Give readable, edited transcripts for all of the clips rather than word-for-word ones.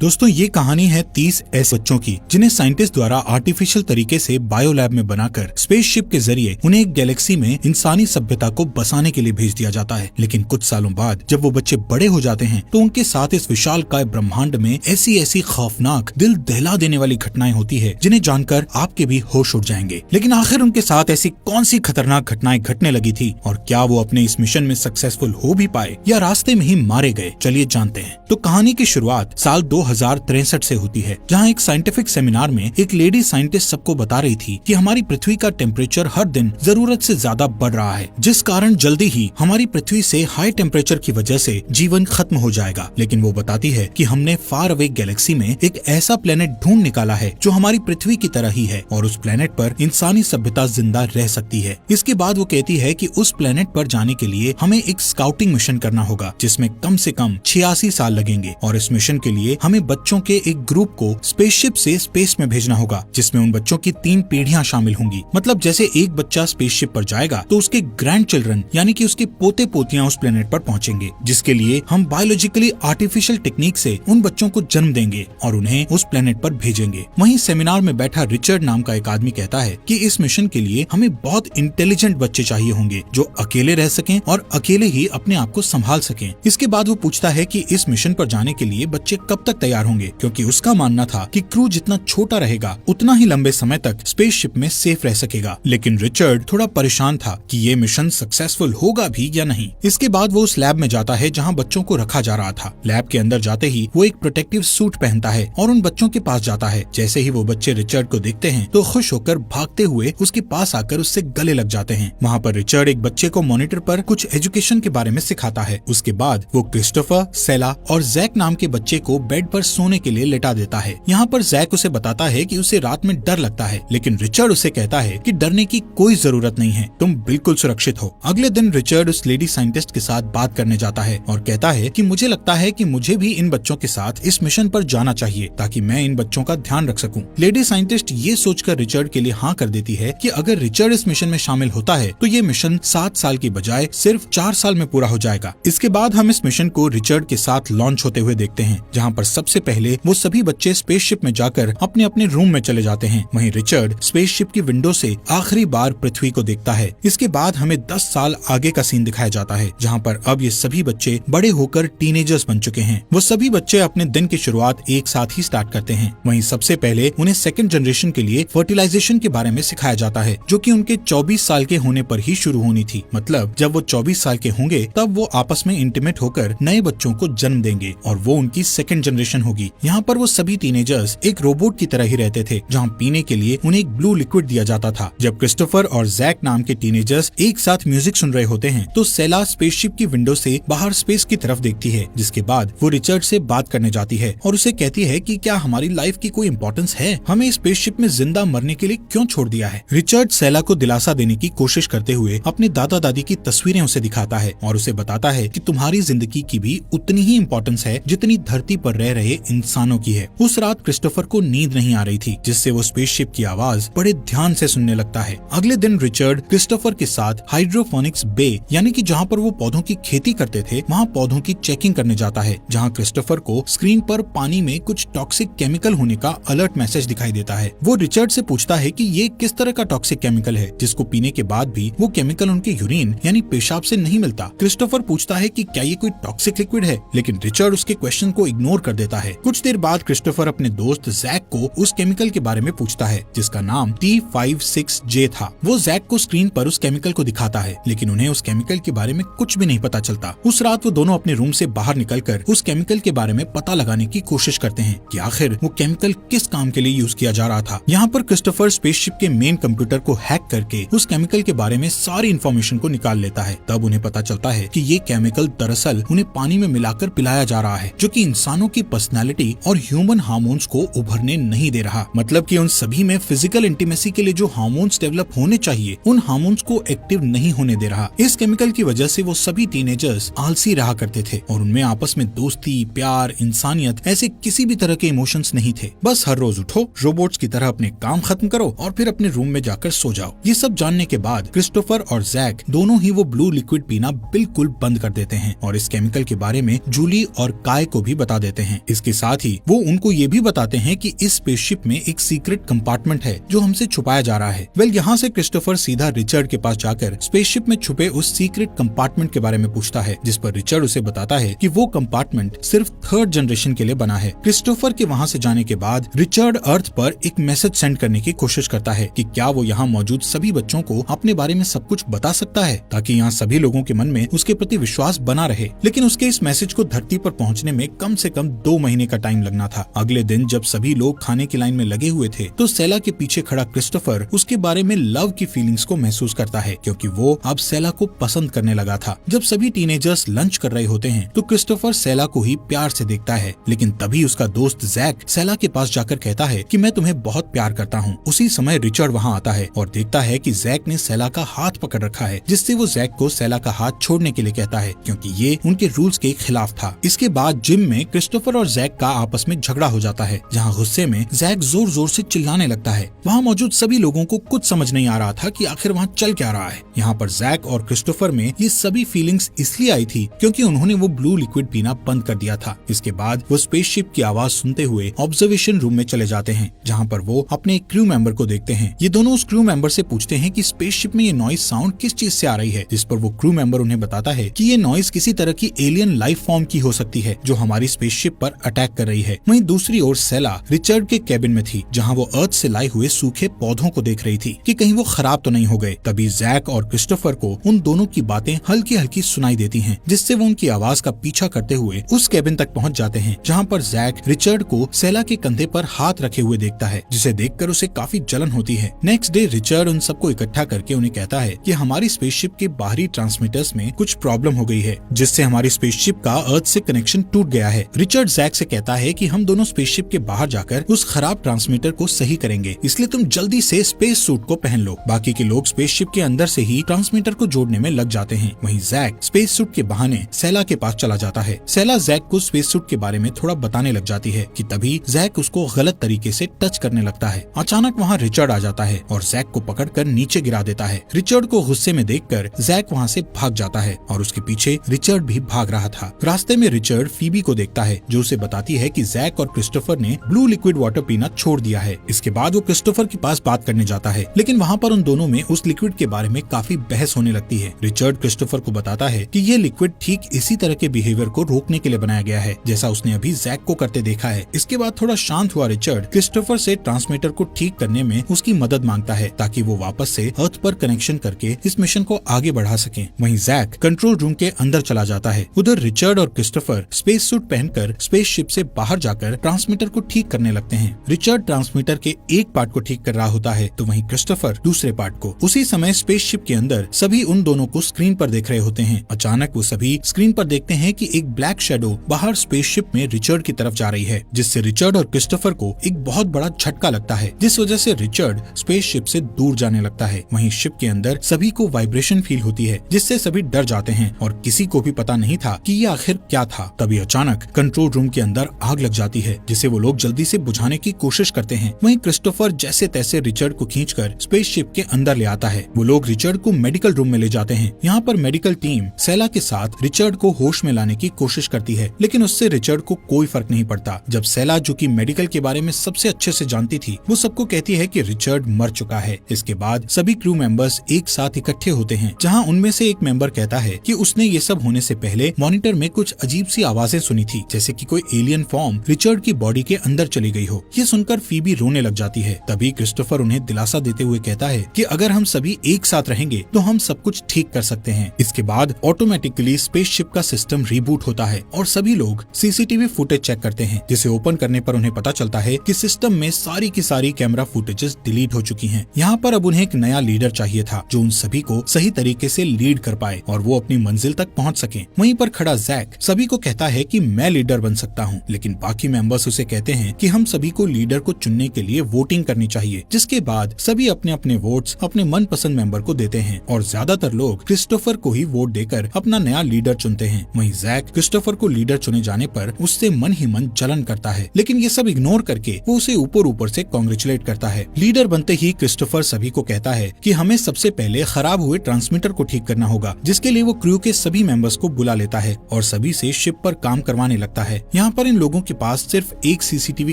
दोस्तों ये कहानी है 30 ऐसे बच्चों की जिन्हें साइंटिस्ट द्वारा आर्टिफिशियल तरीके से बायो लैब में बनाकर स्पेसशिप के जरिए उन्हें एक गैलेक्सी में इंसानी सभ्यता को बसाने के लिए भेज दिया जाता है। लेकिन कुछ सालों बाद जब वो बच्चे बड़े हो जाते हैं तो उनके साथ इस विशालकाय ब्रह्मांड में ऐसी खौफनाक दिल दहला देने वाली घटनाएं होती है जिन्हें जानकर आपके भी होश उड़ जाएंगे। लेकिन आखिर उनके साथ ऐसी कौन सी खतरनाक घटनाएं घटने लगी थी और क्या वो अपने इस मिशन में सक्सेसफुल हो भी पाए या रास्ते में ही मारे गए, चलिए जानते हैं। तो कहानी की शुरुआत साल 2063 से होती है, जहां एक साइंटिफिक सेमिनार में एक लेडी साइंटिस्ट सबको बता रही थी कि हमारी पृथ्वी का टेम्परेचर हर दिन जरूरत से ज्यादा बढ़ रहा है, जिस कारण जल्दी ही हमारी पृथ्वी से हाई टेम्परेचर की वजह से जीवन खत्म हो जाएगा। लेकिन वो बताती है कि हमने फार अवे गैलेक्सी में एक ऐसा प्लेनेट ढूंढ निकाला है जो हमारी पृथ्वी की तरह ही है और उस प्लेनेट पर इंसानी सभ्यता जिंदा रह सकती है। इसके बाद वो कहती है कि उस प्लेनेट पर जाने के लिए हमें एक स्काउटिंग मिशन करना होगा जिसमें कम से कम 86 साल लगेंगे और इस मिशन के लिए हमें बच्चों के एक ग्रुप को स्पेसशिप से स्पेस में भेजना होगा, जिसमें उन बच्चों की 3 पीढ़ियां शामिल होंगी। मतलब जैसे एक बच्चा स्पेसशिप पर जाएगा तो उसके ग्रैंड चिल्ड्रन यानी कि उसके पोते पोतियां उस प्लेनेट पर पहुंचेंगे, जिसके लिए हम बायोलॉजिकली आर्टिफिशियल टेक्निक से उन बच्चों को जन्म देंगे और उन्हें उस प्लेनेट पर भेजेंगे। वहीं सेमिनार में बैठा रिचर्ड नाम का एक आदमी कहता है कि इस मिशन के लिए हमें बहुत इंटेलिजेंट बच्चे चाहिए होंगे जो अकेले रह सकें और अकेले ही अपने आप को संभाल सकें। इसके बाद वो पूछता है कि इस मिशन पर जाने के लिए बच्चे कब तक तैयार होंगे, क्योंकि उसका मानना था कि क्रू जितना छोटा रहेगा उतना ही लंबे समय तक स्पेसशिप में सेफ रह सकेगा। लेकिन रिचर्ड थोड़ा परेशान था कि ये मिशन सक्सेसफुल होगा भी या नहीं। इसके बाद वो उस लैब में जाता है जहां बच्चों को रखा जा रहा था। लैब के अंदर जाते ही वो एक प्रोटेक्टिव सूट पहनता है और उन बच्चों के पास जाता है। जैसे ही वो बच्चे रिचर्ड को देखते हैं तो खुश होकर भागते हुए उसके पास आकर उससे गले लग जाते हैं। वहाँ पर रिचर्ड एक बच्चे को मॉनिटर पर कुछ एजुकेशन के बारे में सिखाता है। उसके बाद वो क्रिस्टोफर, सेला और जैक नाम के बच्चे को बेड पर सोने के लिए लेटा देता है। यहाँ पर जैक उसे बताता है कि उसे रात में डर लगता है, लेकिन रिचर्ड उसे कहता है कि डरने की कोई जरूरत नहीं है, तुम बिल्कुल सुरक्षित हो। अगले दिन रिचर्ड उस लेडी साइंटिस्ट के साथ बात करने जाता है और कहता है कि मुझे लगता है कि मुझे भी इन बच्चों के साथ इस मिशन पर जाना चाहिए ताकि मैं इन बच्चों का ध्यान रख सकूं। लेडी साइंटिस्ट ये सोचकर रिचर्ड के लिए हाँ कर देती है कि अगर रिचर्ड इस मिशन में शामिल होता है तो ये मिशन 7 साल की बजाय सिर्फ 4 साल में पूरा हो जाएगा। इसके बाद हम इस मिशन को रिचर्ड के साथ लॉन्च होते हुए देखते हैं, जहाँ पर सबसे पहले वो सभी बच्चे स्पेसशिप में जाकर अपने अपने रूम में चले जाते हैं। वहीं रिचर्ड स्पेसशिप की विंडो से आखिरी बार पृथ्वी को देखता है। इसके बाद हमें 10 साल आगे का सीन दिखाया जाता है, जहाँ पर अब ये सभी बच्चे बड़े होकर टीनेजर्स बन चुके हैं। वो सभी बच्चे अपने दिन की शुरुआत एक साथ ही स्टार्ट करते हैं। वहीं सबसे पहले उन्हें सेकंड जनरेशन के लिए फर्टिलाइजेशन के बारे में सिखाया जाता है, जो कि उनके 24 साल के होने पर ही शुरू होनी थी। मतलब जब वो 24 साल के होंगे तब वो आपस में इंटीमेट होकर नए बच्चों को जन्म देंगे और वो उनकी सेकंड जनरेशन होगी। यहाँ पर वो सभी टीनेजर्स एक रोबोट की तरह ही रहते थे, जहाँ पीने के लिए उन्हें एक ब्लू लिक्विड दिया जाता था। जब क्रिस्टोफर और जैक नाम के टीनेजर्स एक साथ म्यूजिक सुन रहे होते हैं तो सेला स्पेसशिप की विंडो से बाहर स्पेस की तरफ देखती है, जिसके बाद वो रिचर्ड से बात करने जाती है और उसे कहती है कि क्या हमारी लाइफ की कोई इंपॉर्टेंस है, हमें स्पेसशिप में जिंदा मरने के लिए क्यों छोड़ दिया है। रिचर्ड सेला को दिलासा देने की कोशिश करते हुए अपने दादा दादी की तस्वीरें उसे दिखाता है और उसे बताता है कि तुम्हारी जिंदगी की भी उतनी ही इम्पोर्टेंस है जितनी धरती पर रह रहे इंसानों की है। उस रात क्रिस्टोफर को नींद नहीं आ रही थी, जिससे वो स्पेसशिप की आवाज बड़े ध्यान से सुनने लगता है। अगले दिन रिचर्ड क्रिस्टोफर के साथ हाइड्रोफोनिक्स बे यानी कि जहाँ पर वो पौधों की खेती करते थे वहाँ पौधों की चेकिंग करने जाता है, जहाँ क्रिस्टोफर को स्क्रीन पर पानी में कुछ टॉक्सिक केमिकल होने का अलर्ट मैसेज दिखाई देता है। वो रिचर्ड से पूछता है कि ये किस तरह का टॉक्सिक केमिकल है जिसको पीने के बाद भी वो केमिकल उनके यूरिन यानी पेशाब से नहीं मिलता। क्रिस्टोफर पूछता है कि क्या ये कोई टॉक्सिक लिक्विड है, लेकिन रिचर्ड उसके क्वेश्चन को इग्नोर कर देता है। कुछ देर बाद क्रिस्टोफर अपने दोस्त जैक को उस केमिकल के बारे में पूछता है जिसका नाम T56J था। वो जैक को स्क्रीन पर उस केमिकल को दिखाता है, लेकिन उन्हें उस केमिकल के बारे में कुछ भी नहीं पता चलता। उस रात वो दोनों अपने रूम से बाहर निकलकर उस केमिकल के बारे में पता लगाने की कोशिश करते हैं कि आखिर वो केमिकल किस काम के लिए यूज किया जा रहा था। यहाँ पर क्रिस्टोफर स्पेसशिप के मेन कंप्यूटर को हैक करके उस केमिकल के बारे में सारी इन्फॉर्मेशन को निकाल लेता है। तब उन्हें पता चलता है कि ये केमिकल दरअसल उन्हें पानी में मिलाकर पिलाया जा रहा है, जो कि इंसानों की पर्सनालिटी और ह्यूमन हार्मोन्स को उभरने नहीं दे रहा। मतलब कि उन सभी में फिजिकल इंटीमेसी के लिए जो हार्मोन्स डेवलप होने चाहिए उन हार्मोन्स को एक्टिव नहीं होने दे रहा। इस केमिकल की वजह से वो सभी टीनेजर्स आलसी रहा करते थे और उनमें आपस में दोस्ती, प्यार, इंसानियत ऐसे किसी भी तरह के इमोशंस नहीं थे। बस हर रोज उठो, रोबोट्स की तरह अपने काम खत्म करो और फिर अपने रूम में जाकर सो जाओ। ये सब जानने के बाद क्रिस्टोफर और जैक दोनों ही वो ब्लू लिक्विड पीना बिल्कुल बंद कर देते हैं और इस केमिकल के बारे में जूली और काय को भी बता देते हैं। इसके साथ ही वो उनको ये भी बताते हैं कि इस स्पेसशिप में एक सीक्रेट कंपार्टमेंट है जो हमसे छुपाया जा रहा है। यहाँ से क्रिस्टोफर सीधा रिचर्ड के पास जाकर स्पेसशिप में छुपे उस सीक्रेट कंपार्टमेंट के बारे में पूछता है, जिस पर रिचर्ड उसे बताता है कि वो कंपार्टमेंट सिर्फ थर्ड जनरेशन के लिए बना है। क्रिस्टोफर के वहाँ से जाने के बाद रिचर्ड अर्थ पर एक मैसेज सेंड करने की कोशिश करता है कि क्या वो यहाँ मौजूद सभी बच्चों को अपने बारे में सब कुछ बता सकता है, ताकि यहाँ सभी लोगों के मन में उसके प्रति विश्वास बना रहे। लेकिन उसके इस मैसेज को धरती पर पहुँचने में कम से कम 2 महीने का टाइम लगना था। अगले दिन जब सभी लोग खाने की लाइन में लगे हुए थे तो सेला के पीछे खड़ा क्रिस्टोफर उसके बारे में लव की फीलिंग्स को महसूस करता है, क्योंकि वो अब सेला को पसंद करने लगा था। जब सभी टीनेजर्स लंच कर रहे होते हैं तो क्रिस्टोफर सेला को ही प्यार से देखता है, लेकिन तभी उसका दोस्त जैक सेला के पास जाकर कहता है कि मैं तुम्हें बहुत प्यार करता हूँ। उसी समय रिचर्ड वहाँ आता है और देखता है कि जैक ने सेला का हाथ पकड़ रखा है, जिससे वो जैक को सेला का हाथ छोड़ने के लिए कहता है, क्योंकि ये उनके रूल्स के खिलाफ था। इसके बाद जिम में क्रिस्टोफर और जैक का आपस में झगड़ा हो जाता है, जहाँ गुस्से में जैक जोर जोर से चिल्लाने लगता है। वहाँ मौजूद सभी लोगों को कुछ समझ नहीं आ रहा था कि आखिर वहाँ चल क्या रहा है। यहाँ पर जैक और क्रिस्टोफर में ये सभी फीलिंग्स इसलिए आई थी क्योंकि उन्होंने वो ब्लू लिक्विड पीना बंद कर दिया था। इसके बाद वो स्पेसशिप की आवाज सुनते हुए ऑब्जर्वेशन रूम में चले जाते हैं, जहाँ पर वो अपने एक क्रू मेंबर को देखते हैं। ये दोनों उस क्रू मेंबर से पूछते हैं कि स्पेसशिप में ये नॉइज साउंड किस चीज से आ रही है, जिस पर वो क्रू मेंबर उन्हें बताता है कि ये नॉइज किसी तरह की एलियन लाइफ फॉर्म की हो सकती है जो हमारी स्पेसशिप पर अटैक कर रही है। वहीं दूसरी ओर सेला रिचर्ड के कैबिन में थी, जहाँ वो अर्थ से लाए हुए सूखे पौधों को देख रही थी कि कहीं वो खराब तो नहीं हो गए। तभी जैक और क्रिस्टोफर को उन दोनों की बातें हल्की हल्की सुनाई देती हैं, जिससे वो उनकी आवाज का पीछा करते हुए उस कैबिन तक पहुंच जाते हैं, जहां पर जैक रिचर्ड को सेला के कंधे पर हाथ रखे हुए देखता है, जिसे देखकर उसे काफी जलन होती है। नेक्स्ट डे रिचर्ड उन सबको इकट्ठा करके उन्हें कहता है कि हमारी स्पेसशिप के बाहरी ट्रांसमीटर्स में कुछ प्रॉब्लम हो गई है, जिससे हमारी स्पेसशिप का अर्थ से कनेक्शन टूट गया है। रिचर्ड जैक से कहता है कि हम दोनों स्पेसशिप के बाहर जाकर उस खराब ट्रांसमीटर को सही करेंगे, इसलिए तुम जल्दी से स्पेस सूट को पहन लो। बाकी के लोग स्पेसशिप के अंदर से ही ट्रांसमीटर को जोड़ने में लग जाते हैं। वहीं जैक स्पेस सूट के बहाने सेला के पास चला जाता है। सेला जैक को स्पेस सूट के बारे में थोड़ा बताने लग जाती है कि तभी जैक उसको गलत तरीके से टच करने लगता है। अचानक वहाँ रिचर्ड आ जाता है और जैक को पकड़कर नीचे गिरा देता है। रिचर्ड को गुस्से में देखकर जैक वहाँ से भाग जाता है और उसके पीछे रिचर्ड भी भाग रहा था। रास्ते में रिचर्ड फीबी को देखता है, जो उसे बताती है कि जैक और क्रिस्टोफर ने ब्लू लिक्विड वाटर पीना छोड़ दिया है। इसके बाद वो क्रिस्टोफर के पास बात करने जाता है, लेकिन वहाँ पर उन दोनों में उस लिक्विड के बारे में काफी बहस होने लगती है। रिचर्ड क्रिस्टोफर को बताता है कि ये लिक्विड ठीक इसी तरह के बिहेवियर को रोकने के लिए बनाया गया है, जैसा उसने अभी जैक को करते देखा है। इसके बाद थोड़ा शांत हुआ रिचर्ड क्रिस्टोफर से ट्रांसमीटर को ठीक करने में उसकी मदद मांगता है, ताकि वो वापस से अर्थ पर कनेक्शन करके इस मिशन को आगे बढ़ा सके। वहीं जैक कंट्रोल रूम के अंदर चला जाता है। उधर रिचर्ड और क्रिस्टोफर स्पेस सूट पहनकर स्पेसशिप से बाहर जाकर ट्रांसमीटर को ठीक करने लगते हैं। रिचर्ड ट्रांसमीटर के एक पार्ट को ठीक कर रहा होता है, तो वहीं क्रिस्टोफर दूसरे पार्ट को। उसी समय स्पेसशिप के अंदर सभी उन दोनों को स्क्रीन पर देख रहे होते हैं। अचानक वो सभी स्क्रीन पर देखते हैं कि एक ब्लैक शैडो बाहर स्पेसशिप में रिचर्ड की तरफ जा रही है, जिससे रिचर्ड और क्रिस्टोफर को एक बहुत बड़ा झटका लगता है, जिस वजह से रिचर्ड स्पेसशिप से दूर जाने लगता है। वहीं शिप के अंदर सभी को वाइब्रेशन फील होती है, जिससे सभी डर जाते हैं और किसी को भी पता नहीं था कि ये आखिर क्या था। तभी अचानक कंट्रोल रूम के अंदर आग लग जाती है, जिसे वो लोग जल्दी से बुझाने की कोशिश करते हैं। वहीं क्रिस्टोफर जैसे तैसे रिचर्ड को खींचकर स्पेसशिप के अंदर ले आता है। वो लोग रिचर्ड को मेडिकल रूम में ले जाते हैं। यहाँ पर मेडिकल टीम सेला के साथ रिचर्ड को होश में लाने की कोशिश करती है, लेकिन उससे रिचर्ड को कोई फर्क नहीं पड़ता। जब सेला, जो कि मेडिकल के बारे में सबसे अच्छे से जानती थी, वो सबको कहती है कि रिचर्ड मर चुका है। इसके बाद सभी क्रू मेंबर्स एक साथ इकट्ठे होते हैं, जहाँ उनमें से एक मेंबर कहता है कि उसने ये सब होने से पहले मॉनिटर में कुछ अजीब सी आवाजें सुनी थी, जैसे कि कोई एलियन फॉर्म रिचर्ड की बॉडी के अंदर चली गई हो। ये सुनकर फीबी रोने लग जाती है। तभी क्रिस्टोफर उन्हें दिलासा देते हुए कहता है कि अगर हम सभी एक साथ रहेंगे तो हम सब कुछ ठीक कर सकते हैं। इसके बाद ऑटोमेटिकली स्पेसशिप का सिस्टम रीबूट होता है और सभी लोग सीसीटीवी फुटेज चेक करते हैं, जिसे ओपन करने पर उन्हें पता चलता है कि सिस्टम में सारी की सारी कैमरा फुटेजेस डिलीट हो चुकी हैं। यहाँ पर अब उन्हें एक नया लीडर चाहिए था, जो उन सभी को सही तरीके से लीड कर पाए और वो अपनी मंजिल तक पहुँच सके। वहीं पर खड़ा जैक सभी को कहता है कि मैं लीडर बन सकता हूँ, लेकिन बाकी मेंबर्स उसे कहते हैं कि हम सभी को लीडर को चुनने के लिए वोटिंग करनी चाहिए, जिसके बाद सभी अपने अपने वोट्स अपने मनपसंद मेंबर को देते हैं और ज्यादातर लोग क्रिस्टोफर को ही वोट देकर अपना नया लीडर चुनते हैं। वहीं जैक क्रिस्टोफर को लीडर चुने जाने पर उससे मन ही मन जलन करता है, लेकिन ये सब इग्नोर करके वो उसे ऊपर ऊपर से कांग्रेचुलेट करता है। लीडर बनते ही क्रिस्टोफर सभी को कहता है कि हमें सबसे पहले खराब हुए ट्रांसमीटर को ठीक करना होगा, जिसके लिए वो क्रू के सभी मेंबर्स को बुला लेता है और सभी से शिप पर काम करवाने लगता है। यहाँ पर इन लोगों के पास सिर्फ एक सीसीटीवी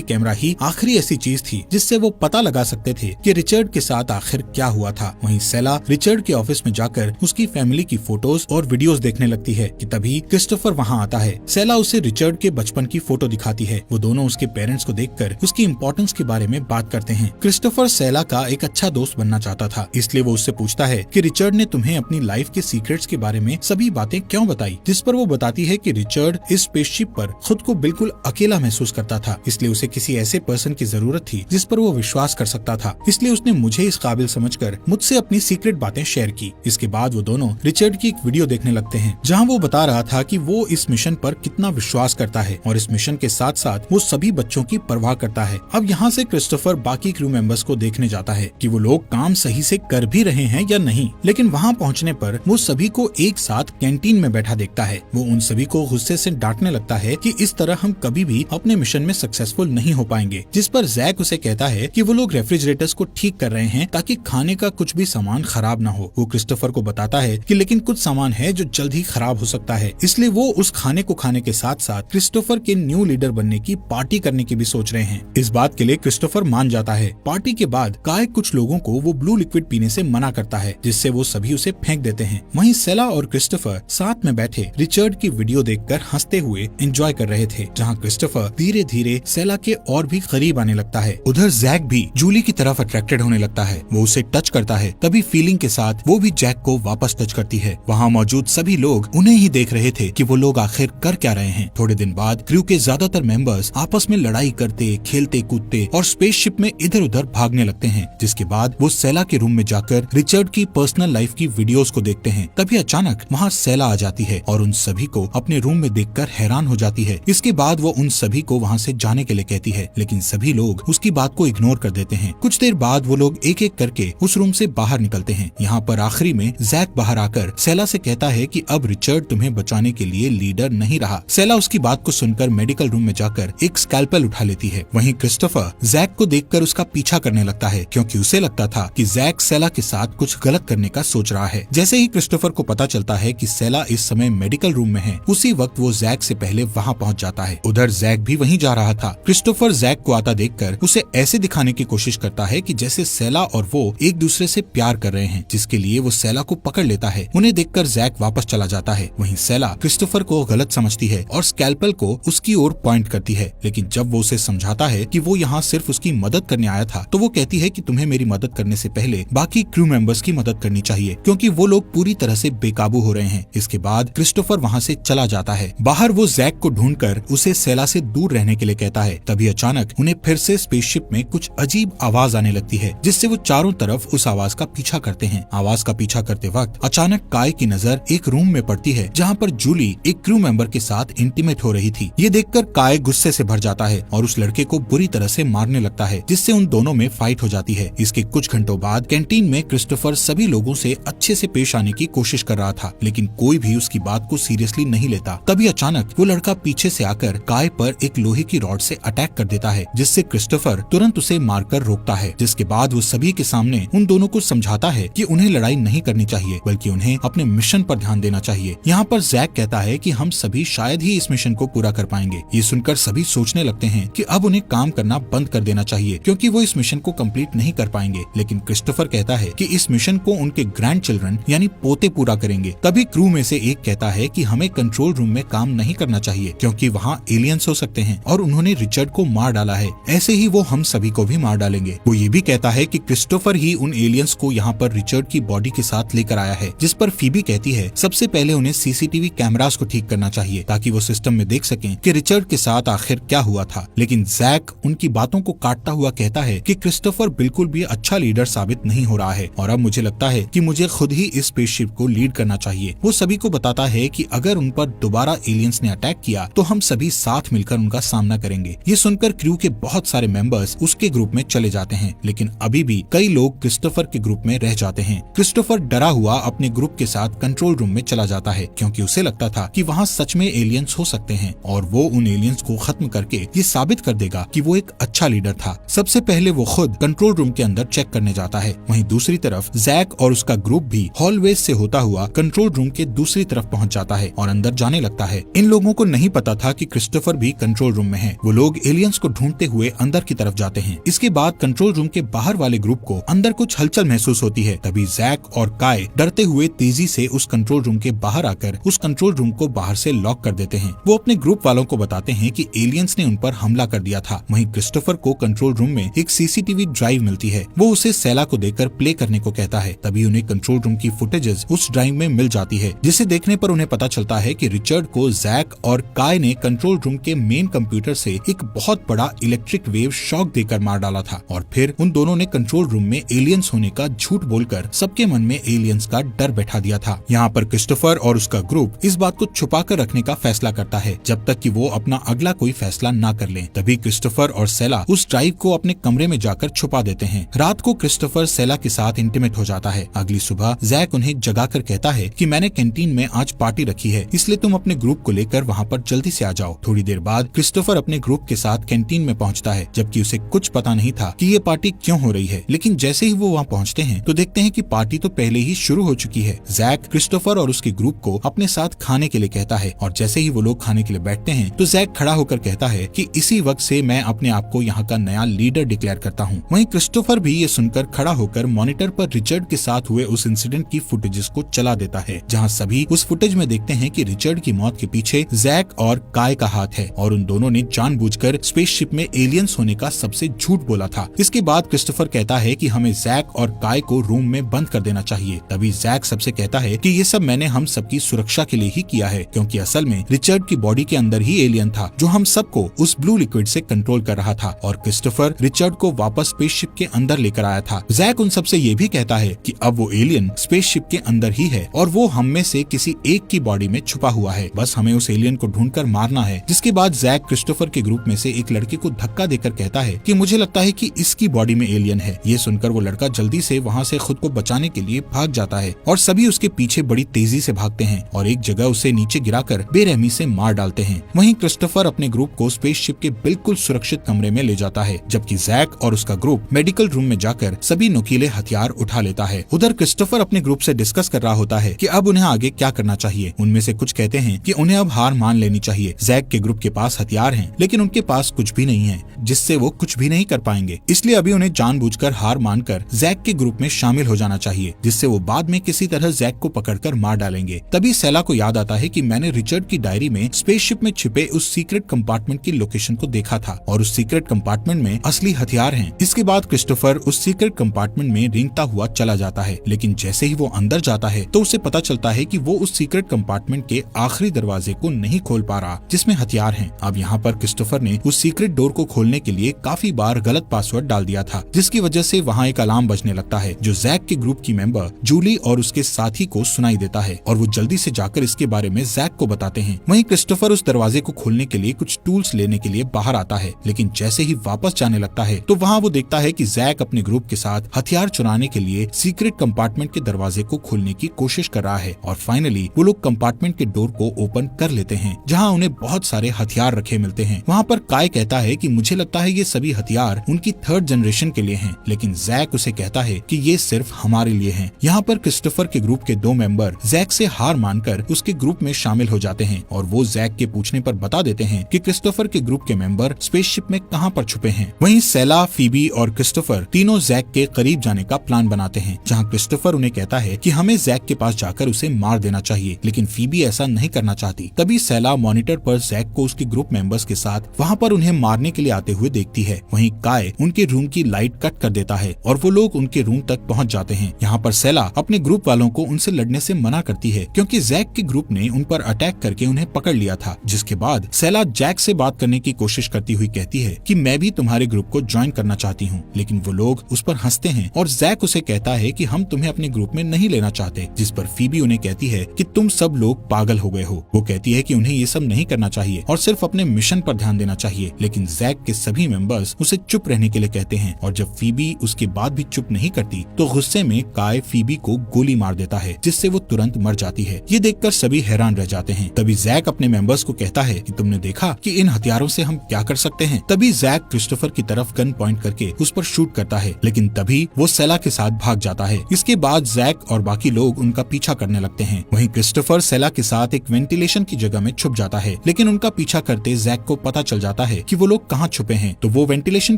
कैमरा ही आखिरी ऐसी चीज थी जिससे वो पता लगा सकते थे कि रिचर्ड के साथ आखिर क्या हुआ था। वहीं सेला रिचर्ड के ऑफिस में जाकर उसकी फैमिली की फोटोज और वीडियोस देखने लगती है कि तभी क्रिस्टोफर वहाँ आता है। सेला उसे रिचर्ड के बचपन की फोटो दिखाती है। वो दोनों उसके पेरेंट्स को देखकर उसकी इम्पोर्टेंस के बारे में बात करते हैं। क्रिस्टोफर सेला का एक अच्छा दोस्त बनना चाहता था, इसलिए वो उससे पूछता है कि रिचर्ड ने तुम्हें अपनी लाइफ के सीक्रेट्स के बारे में सभी बातें क्यों बताई, जिस पर वो बताती है कि रिचर्ड इस स्पेसशिप पर खुद को बिल्कुल अकेला महसूस करता था, इसलिए उसे किसी ऐसे पर्सन की जरूरत थी जिस पर वो विश्वास कर सकता था, इसलिए उसने मुझे इस काबिल समझकर मुझसे अपनी सीक्रेट बातें शेयर की। इसके बाद वो दोनों रिचर्ड की एक वीडियो देखने लगते हैं जहाँ वो बता रहा था कि वो इस मिशन पर कितना विश्वास करता है और इस मिशन के साथ साथ वो सभी बच्चों की परवाह करता है। अब यहाँ से क्रिस्टोफर बाकी क्रू मेंबर्स को देखने जाता है कि वो लोग काम सही से कर भी रहे हैं या नहीं, लेकिन वहाँ पहुँचने पर वो सभी को एक साथ कैंटीन में बैठा देखता है। वो उन सभी को गुस्से से डांटने लगता है कि इस तरह हम कभी भी अपने मिशन में सक्सेसफुल नहीं हो पाएंगे, जिस पर जैक उसे कहता है कि वो लोग रेफ्रिजरेटर्स को ठीक कर रहे हैं ताकि खाने का कुछ भी सामान खराब ना हो। वो क्रिस्टोफर को बताता है कि लेकिन कुछ सामान है जो जल्द ही खराब हो सकता है, इसलिए वो उस खाने को खाने के साथ साथ क्रिस्टोफर के न्यू लीडर बनने की पार्टी करने की भी सोच रहे हैं। इस बात के लिए क्रिस्टोफर मान जाता है। पार्टी के बाद काय कुछ लोगों को वो ब्लू लिक्विड पीने से मना करता है, जिससे वो सभी उसे फेंक देते हैं। वहीं सेला और क्रिस्टोफर साथ में बैठे रिचर्ड की वीडियो देखकर हंसते हुए एंजॉय कर रहे थे, जहाँ क्रिस्टोफर धीरे धीरे सेला के और भी करीब आने लगता है। उधर जैक भी जूली की तरफ अट्रैक्टेड होने लगता है। वो उसे टच करता है, तभी फीलिंग के साथ वो भी जैक को वापस टच करती है। वहाँ मौजूद सभी लोग उन्हें ही देख रहे थे कि वो लोग आखिर कर क्या रहे हैं। थोड़े दिन बाद क्रू के ज्यादातर मेंबर्स आपस में लड़ाई करते, खेलते कूदते और स्पेसशिप में इधर उधर भागने लगते हैं, जिसके बाद वो सेला के रूम में जाकर रिचर्ड की पर्सनल लाइफ की वीडियोस को देखते हैं। तभी अचानक वहाँ सेला आ जाती है और उन सभी को अपने रूम में देखकर हैरान हो जाती है। इसके बाद वो उन सभी को वहाँ से जाने के लिए कहती है, लेकिन सभी लोग उसकी बात को इग्नोर कर देते हैं। कुछ देर बाद वो लोग एक एक करके उस रूम से बाहर निकलते हैं। यहाँ पर आखिरी में जैक बाहर आकर सेला से कहता है कि अब रिचर्ड तुम्हें बचाने के लिए लीडर नहीं रहा। सेला उसकी बात को सुनकर मेडिकल रूम में जाकर एक स्कैल्पेल उठा लेती है। वहीं क्रिस्टोफर जैक को देखकर उसका पीछा करने लगता है, क्योंकि उसे लगता था कि जैक सेला के साथ कुछ गलत करने का सोच रहा है। जैसे ही क्रिस्टोफर को पता चलता है कि सेला इस समय मेडिकल रूम में है, उसी वक्त वो जैक से पहले वहाँ पहुँच जाता है। उधर जैक भी वहीं जा रहा था। क्रिस्टोफर जैक को आता देखकर उसे ऐसे दिखाने की कोशिश करता है कि जैसे सेला और वो एक दूसरे से प्यार कर रहे हैं, जिसके लिए वो सेला को पकड़ लेता है। उन्हें देखकर जैक वापस चला जाता है। वहीं सेला क्रिस्टोफर को गलत समझती है और स्कैल्पेल को उसकी ओर पॉइंट करती है, लेकिन जब वो उसे समझाता है कि वो यहाँ सिर्फ उसकी मदद करने आया था, तो वो कहती है कि तुम्हें मेरी मदद करने से पहले बाकी क्रू मेंबर्स की मदद करनी चाहिए, क्योंकि वो लोग पूरी तरह से बेकाबू हो रहे हैं। इसके बाद क्रिस्टोफर वहाँ से चला जाता है। बाहर वो जैक को ढूंढकर उसे सेला से दूर रहने के लिए कहता है। तभी अचानक उन्हें फिर से स्पेसशिप में कुछ अजीब आवाज आने लगती है, जिससे वो चारों तरफ उस आवाज का पीछा करते हैं। आवाज का पीछा करते वक्त अचानक काय की नजर एक रूम में पड़ती है, जहाँ पर जूली एक क्रू मेंबर के साथ इंटीमेट हो रही थी। ये देखकर काय गुस्से से भर जाता है और उस लड़के को बुरी तरह से मारने लगता है, जिससे उन दोनों में फाइट हो जाती है। इसके कुछ घंटों बाद कैंटीन में क्रिस्टोफर सभी लोगों से अच्छे से पेश आने की कोशिश कर रहा था, लेकिन कोई भी उसकी बात को सीरियसली नहीं लेता। तभी अचानक वो लड़का पीछे से आकर काय पर एक लोहे की रॉड से अटैक कर देता है, जिससे क्रिस्टोफर तुरंत उसे मारकर रोकता है। जिसके बाद वो सभी के सामने उन दोनों को समझाता है कि उन्हें लड़ाई नहीं करनी चाहिए, बल्कि उन्हें अपने मिशन पर ध्यान देना चाहिए। यहाँ पर जैक कहता है कि हम सभी शायद ही इस मिशन को पूरा कर पाएंगे। ये सुनकर सभी सोचने लगते हैं कि अब उन्हें काम करना बंद कर देना चाहिए, क्योंकि वो इस मिशन को कंप्लीट नहीं कर पाएंगे। लेकिन क्रिस्टोफर कहता है कि इस मिशन को उनके ग्रैंड चिल्ड्रन यानी पोते पूरा करेंगे। तभी क्रू में से एक कहता है कि हमें कंट्रोल रूम में काम नहीं करना चाहिए, क्योंकि वहाँ एलियंस हो सकते हैं और उन्होंने रिचर्ड को मार डाला है, ऐसे ही वो हम सभी को भी मार डालेंगे। वो ये भी कहता है कि क्रिस्टोफर ही उन एलियंस को यहाँ पर रिचर्ड की बॉडी के साथ लेकर आया है, जिस पर फीबी कहती है सबसे पहले उन्हें सीसीटीवी कैमरास को ठीक करना चाहिए, ताकि वो सिस्टम में देख सकें कि रिचर्ड के साथ आखिर क्या हुआ था। लेकिन जैक उनकी बातों को काटता हुआ कहता है कि क्रिस्टोफर बिल्कुल भी अच्छा लीडर साबित नहीं हो रहा है और अब मुझे लगता है कि मुझे खुद ही इस स्पेसशिप को लीड करना चाहिए। वो सभी को बताता है कि अगर उन पर दोबारा एलियंस ने अटैक किया तो हम सभी साथ मिलकर उनका सामना करेंगे। ये सुनकर क्रू के बहुत सारे मेंबर्स उसके ग्रुप में चले जाते हैं, लेकिन अभी भी कई लोग क्रिस्टोफर के ग्रुप में रह जाते हैं। क्रिस्टोफर डरा हुआ अपने ग्रुप के साथ कंट्रोल रूम में चला जाता है, क्योंकि उसे लगता था कि वहाँ सच में एलियंस हो सकते हैं और वो उन एलियंस को खत्म करके ये साबित कर देगा कि वो एक अच्छा लीडर था। सबसे पहले वो खुद कंट्रोल रूम के अंदर चेक करने जाता है। वहीं दूसरी तरफ जैक और उसका ग्रुप भी हॉलवेज से होता हुआ कंट्रोल रूम के दूसरी तरफ पहुंच जाता है और अंदर जाने लगता है। इन लोगों को नहीं पता था था कि क्रिस्टोफर भी कंट्रोल रूम में है। वो लोग एलियंस को ढूंढते हुए अंदर की तरफ जाते हैं। इसके बाद कंट्रोल रूम के बाहर वाले ग्रुप को अंदर कुछ हलचल महसूस होती है। तभी जैक और काय डरते हुए तेजी से उस कंट्रोल रूम के बाहर आकर उस कंट्रोल रूम को बाहर से लॉक कर देते हैं। वो अपने ग्रुप वालों को बताते हैं कि एलियंस ने उन पर हमला कर दिया था। वहीं क्रिस्टोफर को कंट्रोल रूम में एक सीसीटीवी ड्राइव मिलती है। वो उसे सेला को देकर प्ले करने को कहता है। तभी उन्हें कंट्रोल रूम की फुटेजेस उस ड्राइव में मिल जाती है, जिसे देखने पर उन्हें पता चलता है कि रिचर्ड को जैक और काय ने कंट्रोल रूम के मेन कंप्यूटर से एक बहुत बड़ा इलेक्ट्रिक वेव शॉक देकर मार डाला था और फिर उन दोनों ने कंट्रोल रूम में एलियंस होने का झूठ बोलकर सबके मन में एलियंस का डर बैठा दिया था। यहाँ पर क्रिस्टोफर और उसका ग्रुप इस बात को छुपा कर रखने का फैसला करता है जब तक कि वो अपना अगला कोई फैसला ना कर ले। तभी क्रिस्टोफर और सेला उस ड्राइव को अपने कमरे में जाकर छुपा देते हैं। रात को क्रिस्टोफर सेला के साथ इंटीमेट हो जाता है। अगली सुबह जैक उन्हें जगाकर कहता है कि मैंने कैंटीन में आज पार्टी रखी है, इसलिए तुम अपने ग्रुप को लेकर वहाँ पर जल्दी से आ जाओ। थोड़ी देर बाद क्रिस्टोफर अपने ग्रुप के साथ कैंटीन में पहुँचता है, जबकि उसे कुछ पता नहीं था कि ये पार्टी क्यों हो रही है। लेकिन जैसे ही वो वहाँ पहुँचते हैं तो देखते हैं कि पार्टी तो पहले ही शुरू हो चुकी है। जैक क्रिस्टोफर और उसके ग्रुप को अपने साथ खाने के लिए कहता है और जैसे ही वो लोग खाने के लिए बैठते हैं तो जैक खड़ा होकर कहता है कि इसी वक्त से मैं अपने आप को यहाँ का नया लीडर डिक्लेयर करता हूँ। वहीं क्रिस्टोफर भी ये सुनकर खड़ा होकर मॉनिटर पर रिचर्ड के साथ हुए उस इंसिडेंट की फुटेजेस को चला देता है, जहाँ सभी उस फुटेज में देखते हैं कि रिचर्ड की मौत के पीछे जैक और काय का हाथ है और उन दोनों ने जानबूझकर स्पेसशिप में एलियंस होने का सबसे झूठ बोला था। इसके बाद क्रिस्टोफर कहता है कि हमें जैक और काय को रूम में बंद कर देना चाहिए। तभी जैक सबसे कहता है कि ये सब मैंने हम सबकी सुरक्षा के लिए ही किया है, क्योंकि असल में रिचर्ड की बॉडी के अंदर ही एलियन था जो हम सबको उस ब्लू लिक्विड से कंट्रोल कर रहा था और क्रिस्टोफर रिचर्ड को वापस स्पेसशिप के अंदर लेकर आया था। जैक उन सबसे ये भी कहता है कि अब वो एलियन स्पेसशिप के अंदर ही है और वो हम में से किसी एक की बॉडी में छुपा हुआ है, बस हमें उस एलियन को ढूंढकर मारना है। जिसके बाद जैक क्रिस्टोफर के ग्रुप में से एक लड़के को धक्का देकर कहता है कि मुझे लगता है कि इसकी बॉडी में एलियन है। ये सुनकर वो लड़का जल्दी से वहाँ से खुद को बचाने के लिए भाग जाता है और सभी उसके पीछे बड़ी तेजी से भागते हैं और एक जगह उसे नीचे गिराकर बेरहमी से मार डालते हैं। वहीं क्रिस्टोफर अपने ग्रुप को स्पेसशिप के बिल्कुल सुरक्षित कमरे में ले जाता है, जबकि जैक और उसका ग्रुप मेडिकल रूम में जाकर सभी नुकीले हथियार उठा लेता है। उधर क्रिस्टोफर अपने ग्रुप से डिस्कस कर रहा होता है कि अब उन्हें आगे क्या करना चाहिए। उनमें से कुछ कहते हैं कि उन्हें अब हार मान लेनी चाहिए। जैक के ग्रुप के पास हथियार हैं, लेकिन उनके पास कुछ भी नहीं है जिससे वो कुछ भी नहीं कर पाएंगे, इसलिए अभी उन्हें जानबूझकर हार मानकर जैक के ग्रुप में शामिल हो जाना चाहिए, जिससे वो बाद में किसी तरह जैक को पकड़कर मार डालेंगे। तभी सेला को याद आता है कि मैंने रिचर्ड की डायरी में स्पेसशिप में छिपे उस सीक्रेट कंपार्टमेंट की लोकेशन को देखा था और उस सीक्रेट कंपार्टमेंट में असली हथियार हैं। इसके बाद क्रिस्टोफर उस सीक्रेट कंपार्टमेंट में रेंगता हुआ चला जाता है, लेकिन जैसे ही वो अंदर जाता है तो उसे पता चलता है कि वो उस सीक्रेट कंपार्टमेंट के आखिरी दरवाजे को नहीं खोल पा रहा जिसमें हथियार हैं। अब यहाँ पर क्रिस्टोफर ने उस सीक्रेट डोर को खोलने के लिए काफी बार गलत पासवर्ड डाल दिया था, जिसकी वजह से वहाँ एक अलार्म बजने लगता है जो जैक के ग्रुप की मेंबर जूली और उसके साथी को सुनाई देता है और वो जल्दी से जाकर इसके बारे में जैक को बताते हैं। वहीं क्रिस्टोफर उस दरवाजे को खोलने के लिए कुछ टूल्स लेने के लिए बाहर आता है, लेकिन जैसे ही वापस जाने लगता है तो वहाँ वो देखता है कि जैक अपने ग्रुप के साथ हथियार चुराने के लिए सीक्रेट कंपार्टमेंट के दरवाजे को खोलने की कोशिश कर रहा है और फाइनली वो लोग कंपार्टमेंट के डोर को ओपन कर लेते हैं, जहाँ उन्हें बहुत सारे हथियार रखे मिलते हैं। वहाँ पर काय कहता है कि मुझे लगता है ये सभी हथियार उनकी थर्ड जनरेशन के लिए हैं, लेकिन जैक उसे कहता है कि ये सिर्फ हमारे लिए हैं। यहाँ पर क्रिस्टोफर के ग्रुप के दो मेंबर जैक से हार मानकर उसके ग्रुप में शामिल हो जाते हैं और वो जैक के पूछने पर बता देते हैं कि क्रिस्टोफर के ग्रुप के मेंबर स्पेसशिप में कहाँ पर छुपे हैं। वहीं सेला, फीबी और क्रिस्टोफर तीनों जैक के करीब जाने का प्लान बनाते हैं, जहाँ क्रिस्टोफर उन्हें कहता है कि हमें जैक के पास जाकर उसे मार देना चाहिए, लेकिन फीबी ऐसा नहीं करना चाहती। तभी सेला मॉनिटर पर जैक को उसके ग्रुप मेंबर्स के साथ वहाँ पर उन्हें मारने के लिए आते हुए देखती है। वहीं काय उनके रूम की लाइट कट कर देता है और वो लोग उनके रूम तक पहुँच जाते हैं। यहाँ पर सेला अपने ग्रुप वालों को उनसे लड़ने से मना करती है, क्योंकि जैक के ग्रुप ने उन पर अटैक करके उन्हें पकड़ लिया था। जिसके बाद सेला जैक से बात करने की कोशिश करती हुई कहती है कि मैं भी तुम्हारे ग्रुप को ज्वाइन करना चाहती हूँ, लेकिन वो लोग उस पर हंसते हैं और जैक उसे कहता है कि हम तुम्हें अपने ग्रुप में नहीं लेना चाहते, जिस पर फीबी उन्हें कहती है कि तुम सब लोग पागल हो गए हो। वो कहती है कि उन्हें ये सब नहीं करना चाहिए और सिर्फ अपने मिशन पर ध्यान देना चाहिए, लेकिन जैक के सभी मेंबर्स उसे चुप रहने के लिए कहते हैं और जब फीबी उसके बाद भी चुप नहीं करती तो गुस्से में काय फीबी को गोली मार देता है, जिससे वो तुरंत मर जाती है। ये देखकर सभी हैरान रह जाते हैं। तभी जैक अपने मेंबर्स को कहता है कि तुमने देखा कि इन हथियारों से हम क्या कर सकते हैं। तभी जैक क्रिस्टोफर की तरफ गन पॉइंट करके उस पर शूट करता है, लेकिन तभी वो सेला के साथ भाग जाता है। इसके बाद जैक और बाकी लोग उनका पीछा करने लगते हैं। वहीं क्रिस्टोफर सेला के साथ एक वेंटिलेशन की जगह में छुप जाता है लेकिन उनका पीछा करते जैक को पता चल जाता है कि वो लोग कहाँ छुपे हैं, तो वो वेंटिलेशन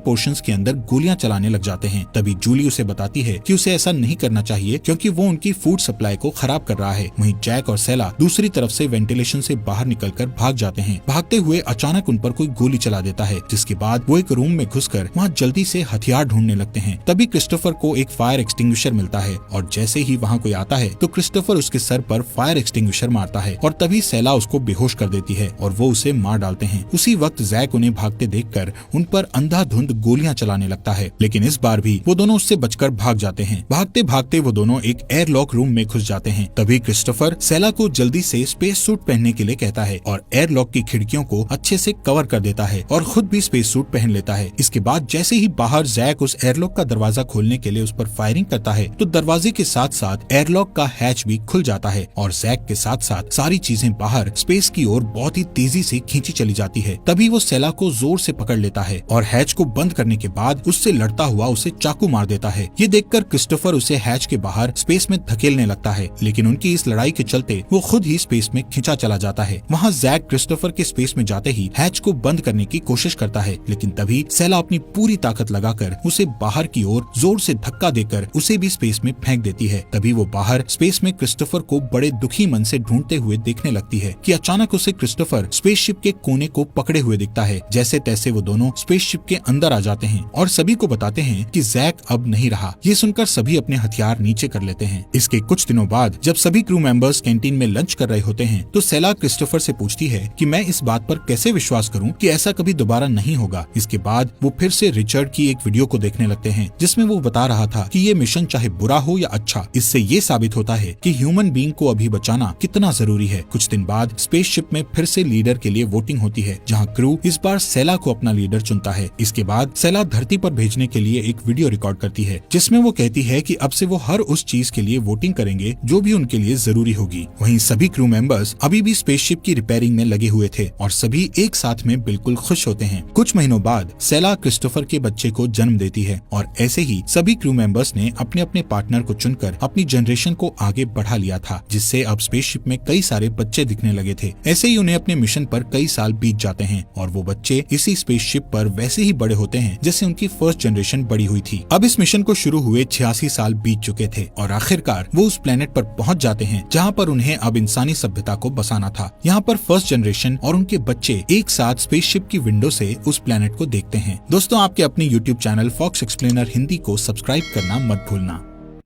पोर्शंस के अंदर गोलियां चलाने लग जाते हैं। तभी जूली उसे बताती है कि उसे ऐसा नहीं करना चाहिए क्योंकि वो उनकी फूड सप्लाई को खराब कर रहा है। वहीं जैक और सेला दूसरी तरफ से वेंटिलेशन से बाहर निकलकर भाग जाते हैं। भागते हुए अचानक उन पर कोई गोली चला देता है, जिसके बाद वो एक रूम में घुसकर वहाँ जल्दी से हथियार ढूंढने लगते हैं। तभी क्रिस्टोफर को एक फायर एक्सटिंग्विशर मिलता है और जैसे ही वहाँ कोई आता है तो क्रिस्टोफर उसके सर पर फायर एक्सटिंग्विशर मारता है और तभी सेला उसको बेहोश कर देती है और वो उसे मार डालते हैं। उसी वक्त जैक उन्हें भागते देखकर उन पर अंधाधुंध गोलियां चलाने लगता है, लेकिन इस बार भी वो दोनों उससे बचकर भाग जाते हैं। भागते भागते वो दोनों एक एयरलॉक रूम में घुस जाते हैं। तभी क्रिस्टोफर सेला को जल्दी से स्पेस सूट पहनने के लिए कहता है और एयरलॉक की खिड़कियों को अच्छे से कवर कर देता है और खुद भी स्पेस सूट पहन लेता है। इसके बाद जैसे ही बाहर जैक उस एयरलॉक का दरवाजा खोलने के लिए उस पर फायरिंग करता है तो दरवाजे के साथ साथ एयरलॉक का हैच भी खुल जाता है और जैक के साथ साथ सारी चीजें बाहर स्पेस की ओर बहुत ही तेजी से खींची चली जाती है। तभी वो सेला को जोर से पकड़ लेता है और हैच को बंद करने के बाद उससे लड़ता हुआ उसे चाकू मार देता है। ये देखकर क्रिस्टोफर उसे हैच के बाहर स्पेस में धकेलने लगता है, लेकिन उनकी इस लड़ाई के चलते वो खुद ही स्पेस में खिंचा चला जाता है। वहाँ जैक क्रिस्टोफर के स्पेस में जाते ही हैच को बंद करने की कोशिश करता है, लेकिन तभी सेला अपनी पूरी ताकत लगाकर उसे बाहर की ओर जोर से धक्का देकर उसे भी स्पेस में फेंक देती है। तभी वो बाहर स्पेस में क्रिस्टोफर को बड़े दुखी मन से ढूंढते हुए देखने लगती है कि अचानक उसे क्रिस्टोफर स्पेसशिप के कोने को पकड़े हुए दिखता है। जैसे तैसे वो दोनों स्पेसशिप के अंदर आ जाते हैं और सभी को बताते हैं कि जैक अब नहीं रहा। ये सुनकर सभी अपने हथियार नीचे कर लेते हैं। इसके कुछ दिनों बाद जब सभी क्रू मेंबर्स कैंटीन में लंच कर रहे होते हैं तो सेला क्रिस्टोफर से पूछती है कि मैं इस बात पर कैसे विश्वास करूं कि ऐसा कभी दोबारा नहीं होगा। इसके बाद वो फिर से रिचर्ड की एक वीडियो को देखने लगते हैं जिसमें वो बता रहा था कि ये मिशन चाहे बुरा हो या अच्छा, इससे ये साबित होता है कि ह्यूमन बीइंग को अभी बचाना कितना जरूरी है। कुछ दिन बाद स्पेसशिप में फिर से लीडर के लिए वोटिंग होती है, जहाँ क्रू इस बार सेला को अपना लीडर चुनता है। इसके बाद सेला धरती पर भेजने के लिए एक वीडियो रिकॉर्ड करती है जिसमें वो कहती है कि अब से वो हर उस चीज के लिए वोटिंग करेंगे जो भी उनके लिए जरूरी होगी। वहीं सभी क्रू मेंबर्स अभी भी स्पेसशिप की रिपेयरिंग में लगे हुए थे और सभी एक साथ में बिल्कुल खुश होते हैं। कुछ महीनों बाद सेला क्रिस्टोफर के बच्चे को जन्म देती है और ऐसे ही सभी क्रू मेंबर्स ने अपने अपने पार्टनर को चुनकर अपनी जनरेशन को आगे बढ़ा लिया था, जिससे अब स्पेसशिप में कई सारे बच्चे दिखने लगे थे। ऐसे ही उन्हें अपने मिशन पर कई साल बीत जाते हैं और वो बच्चे इसी स्पेसशिप पर वैसे ही बड़े होते हैं जैसे उनकी फर्स्ट जनरेशन बड़ी हुई थी। अब इस मिशन को शुरू हुए 86 साल बीत चुके थे और आखिरकार वो उस प्लेनेट पर पहुंच जाते हैं जहाँ पर उन्हें अब इंसानी सभ्यता को बसाना था। यहाँ पर फर्स्ट जनरेशन और उनके बच्चे एक साथ स्पेसशिप की विंडो से उस प्लेनेट को देखते हैं। दोस्तों, आपके अपने YouTube channel Fox Explainer Hindi को सब्सक्राइब करना मत भूलना।